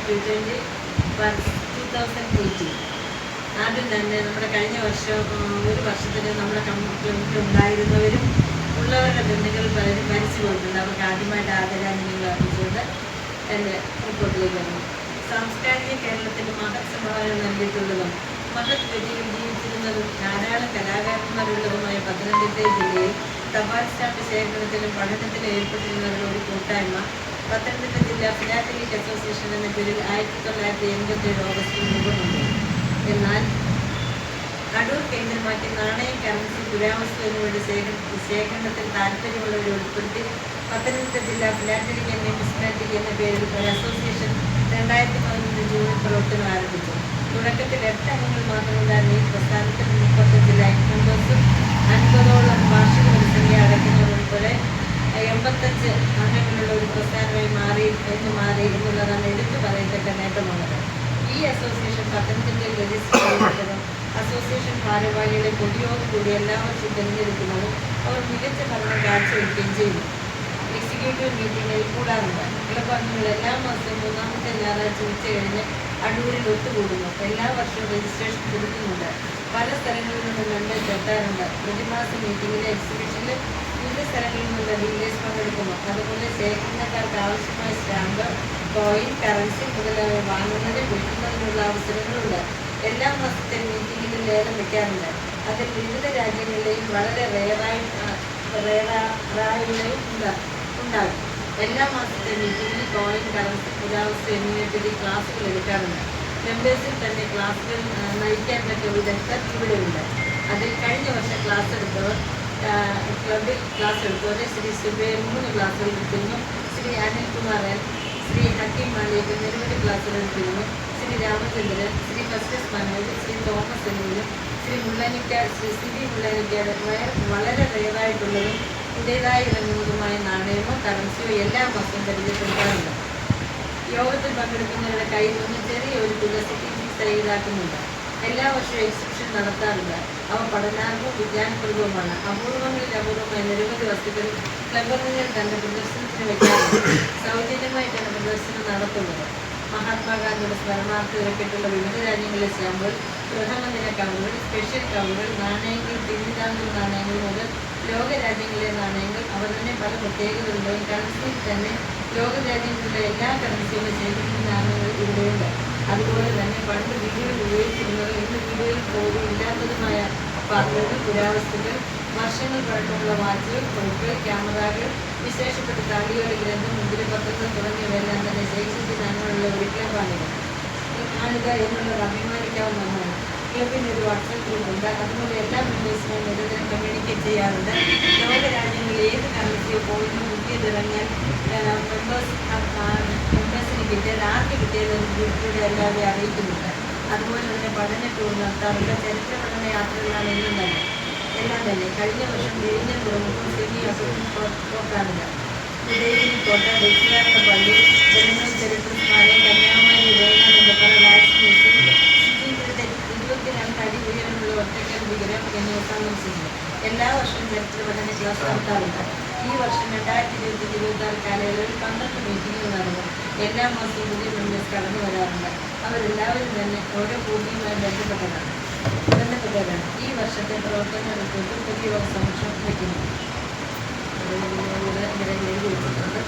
2018. ആദ്യം തന്നെ നമ്മുടെ കഴിഞ്ഞ വർഷം ഒരു വർഷത്തിൽ നമ്മുടെ കമ്മ്യൂണിറ്റി ഉണ്ടായിരുന്നവരും ഉള്ളവരുടെ ബന്ധുക്കൾ പലരും മരിച്ചു പോയിട്ടുണ്ട്. അവർക്ക് ആദ്യമായിട്ട് ആദരാഞ്ജലികൾ അർപ്പിച്ചുകൊണ്ട് എൻ്റെ റിപ്പോർട്ടിലേക്ക് വന്നു. സാംസ്കാരിക കേരളത്തിന് മഹത് സംഭാവന നൽകിയിട്ടുള്ളതും മഹത് ഗതിയിൽ ജീവിച്ചിരുന്നതും ധാരാളം കലാകാരന്മാരുള്ളതുമായ പത്തനംതിട്ട ജില്ലയിൽ തപാൽ സ്റ്റാമ്പ് ശേഖരണത്തിലും പഠനത്തിലും ഏർപ്പെട്ടിരുന്നവരുടെ ഒരു കൂട്ടായ്മ പത്തനംതിട്ട ജില്ലാ ഫിലാറ്റലിക് അസോസിയേഷൻ എന്ന പേരിൽ 1987 ഓഗസ്റ്റിൽ രൂപം കൊണ്ടു. എന്നാൽ അടൂർ കേന്ദ്രമാക്കി നാണയം, കറൻസി, പുരാവസ്തു എന്നിവയുടെ ശേഖരണത്തിൽ താല്പര്യമുള്ളവരെ ഉൾപ്പെടുത്തി പത്തനംതിട്ട ജില്ലാ ഫിലാറ്റലിക് ആൻഡ് ന്യൂമിസ്മാറ്റിക് എന്ന പേരിൽ ഒരു അസോസിയേഷൻ 2015 ജൂണിൽ പ്രവർത്തനം ആരംഭിച്ചു. തുടക്കത്തിൽ 8 അംഗങ്ങൾ മാത്രമുണ്ടായിരുന്ന ഈ പ്രസ്ഥാനത്തിൽ 35 ലൈഫ് മെമ്പേഴ്സും 50ഓളം വാർഷിക പരിസംഖ്യ അടയ്ക്കുന്നതുൾപ്പെടെ 85 അംഗങ്ങളുള്ള ഒരു പ്രസ്ഥാനമായി മാറി എന്നുള്ളതാണ് എടുത്തു പറയത്തക്ക നേട്ടമാണത്. ഈ അസോസിയേഷൻ പത്തനംതിട്ടയിൽ രജിസ്റ്റർ ചെയ്യപ്പെട്ടതും അസോസിയേഷൻ ഭാരവാഹികളെ പൊതുയോഗം കൂടി എല്ലാ വർഷവും തിരഞ്ഞെടുക്കുന്നതും അവർ മികച്ച ഭരണം കാഴ്ചവെക്കുകയും ചെയ്യുന്നു. എക്സിക്യൂട്ടീവ് മീറ്റിംഗിൽ കൂടാറുണ്ട്. ക്ലബംഗങ്ങൾ എല്ലാ മാസവും 3ാമത്തെ ഞായറാഴ്ച ഉച്ച കഴിഞ്ഞ് അടൂരിൽ ഒത്തുകൂടുന്നു. എല്ലാ വർഷവും രജിസ്ട്രേഷൻ പുതുക്കുന്നുണ്ട്. പല സ്ഥലങ്ങളിൽ നിന്ന് മെമ്പേഴ്സ് എത്താറുണ്ട്. പ്രതിമാസ മീറ്റിംഗിലെ എക്സിബിഷനിൽ വിവിധ സ്ഥലങ്ങളിൽ നിന്ന് ഡീലേഴ്സ് പങ്കെടുക്കുന്നു. അതുപോലെ ശേഖരണക്കാർക്ക് ആവശ്യമായ സ്റ്റാമ്പ്, കോയിൻ, കറൻസി മുതലായവ വാങ്ങുന്നതിനും വിൽക്കുന്നതിനുള്ള അവസരങ്ങളുണ്ട്. എല്ലാ മാസത്തെ മീറ്റിംഗിലും ലേലം വയ്ക്കാറുണ്ട്. അതിൽ വിവിധ രാജ്യങ്ങളിലെയും വളരെ റെയറായും ഉണ്ടാകും. എല്ലാ മാസത്തെ മീറ്റിംഗിൽ കോയിൻ, കറൻസി, പുരാവസ്തു എന്നിവയെപ്പറ്റി ക്ലാസുകൾ എടുക്കാറുണ്ട്. മെമ്പേഴ്സിൽ തന്നെ ക്ലാസുകൾ നയിക്കാൻ പറ്റിയ വിദഗ്ധർ ഇവിടെയുണ്ട്. അതിൽ കഴിഞ്ഞ വർഷം ക്ലബിൽ ക്ലാസ് എടുത്തവരെ ശ്രീ സുബൈർ 3 ക്ലാസുകൾ എടുത്തിരുന്നു. ശ്രീ അനിൽകുമാർ എൻ, ശ്രീ ഹക്കീം മാലിക് നിരവധി ക്ലാസുകൾ എടുത്തിരുന്നു. ശ്രീ രാമചന്ദ്രൻ, ശ്രീ ഫസ്റ്റസ് മനോജ്, ശ്രീ തോമസ് എന്നിവരും ശ്രീ മുള്ളനിക്കാട്, ശ്രീ സിബി മുള്ളനിക്കാട് വളരെ റെയറായിട്ടുള്ളതും പുതിയതായി ഇറങ്ങുന്നതുമായ നാണയമോ കറൻസിയോ എല്ലാ മാസവും പരിചയപ്പെടുത്താറുണ്ട്. യോഗത്തിൽ പങ്കെടുക്കുന്നവരുടെ കയ്യിൽ നിന്ന് ചെറിയൊരു തുക ഫീസ് ഈടാക്കുന്നുണ്ട്. എല്ലാ വർഷവും എക്സിബിഷൻ നടത്താറുണ്ട്. അവ പഠനാർഹവും വിജ്ഞാനപ്രദവുമാണ്. അപൂർവമായ നിരവധി വസ്തുക്കൾ ക്ലബംഗങ്ങൾ തന്നെ പ്രദർശനത്തിന് വയ്ക്കാറുണ്ട്. സൗജന്യമായിട്ടാണ് പ്രദർശനം നടത്തുന്നത്. മഹാത്മാഗാന്ധിയുടെ സ്മരണാർത്ഥം ഇറക്കിയിട്ടുള്ള വിവിധ രാജ്യങ്ങളിലെ സ്റ്റാമ്പുകൾ, പ്രഥമദിന കവറുകൾ, സ്പെഷ്യൽ കവറുകൾ, നാണയങ്ങൾ, തിരുവിതാംകൂർ നാണയങ്ങൾ മുതൽ ലോകരാജ്യങ്ങളിലെ നാണയങ്ങൾ അവ തന്നെ പല പ്രത്യേകതകളുടെയും കറൻസിയിൽ തന്നെ ലോകരാജ്യങ്ങളിലെ എല്ലാ കറൻസികളും ശേഖരിക്കുന്ന നാണയങ്ങൾ ഇവിടെയുണ്ട്. അതുപോലെ തന്നെ പണ്ട് വീടുകളിൽ ഉപയോഗിച്ചിരുന്നതും ഇന്ന് വീടുകളിൽ പോലും ഇല്ലാത്തതുമായ പാത്രങ്ങൾ, പുരാവസ്തുക്കൾ, വർഷങ്ങൾ പഴക്കമുള്ള വാച്ചുകൾ, കൊഴുക്കൾ, ക്യാമറകൾ, വിശേഷപ്പെട്ട താളിയോല ഗ്രന്ഥം, മുദ്രപത്രങ്ങൾ തുടങ്ങിയവയെല്ലാം തന്നെ ശേഖരിക്കാനുള്ള ഒരു ക്ലബാണിത് എന്നുള്ളത് അഭിമാനിക്കാവുന്ന ഒന്നാണ്. ക്ലബിന് ഒരു വാട്സപ്പ് ഗ്രൂപ്പുണ്ട്. അതുപോലെ എല്ലാ മെമ്പേഴ്സിനെയും നിരന്തരം കമ്മ്യൂണിക്കേറ്റ് ചെയ്യാറുണ്ട്. ലോകരാജ്യങ്ങളിൽ ഏത് കറൻസിയോ പോയിന്റ് മുക്കിയതിറങ്ങിയാൽ മെമ്പേഴ്സിന് കിട്ടിയത് ആർക്ക് കിട്ടിയത് ഗ്രൂപ്പിലൂടെ എല്ലാവരെയും അറിയിക്കുന്നുണ്ട്. അതുപോലെ തന്നെ പഠന ടൂർ നടത്താറുണ്ട്. ചരിത്ര പഠന യാത്രകളാണ് എല്ലാം തന്നെ. കഴിഞ്ഞ വർഷം വിഴിഞ്ഞം തുറമുഖം സെമി പോക്കാറുണ്ട്. ഉദയഗിരി കോട്ട, ദക്ഷിണാരണ പള്ളി, ജനങ്ങൾ ചരിത്ര സ്മാരകം, കന്യാകുമാരി വിവേകാനന്ദപ്പറ, വാക്സ് മ്യൂസിയം, ശുചീകരണത്തെ 22 അടി ഉയരമുള്ള ഒറ്റക്കൽ വിഗ്രഹം എന്നിവ സന്ദർശിക്കുന്നു. എല്ലാ വർഷവും ചരിത്ര പഠന ക്ലാസ് നടത്താറുണ്ട്. ഈ വർഷം 2025-26 കാലയളവിൽ 12 മീറ്റിങ്ങുകൾ നടന്നു. എല്ലാ മാസവും പുതിയ മെമ്പേഴ്സ് കടന്നു വരാറുണ്ട്. അവരെല്ലാവരും തന്നെ ഓരോ കൂട്ടിയുമായി ബന്ധപ്പെട്ടവരാണ്. ഈ വർഷത്തെ പ്രവർത്തന റിപ്പോർട്ടും പൊതുയോഗ സമക്ഷം വയ്ക്കുന്നു. എഴുതി വെച്ചിട്ടുണ്ട്.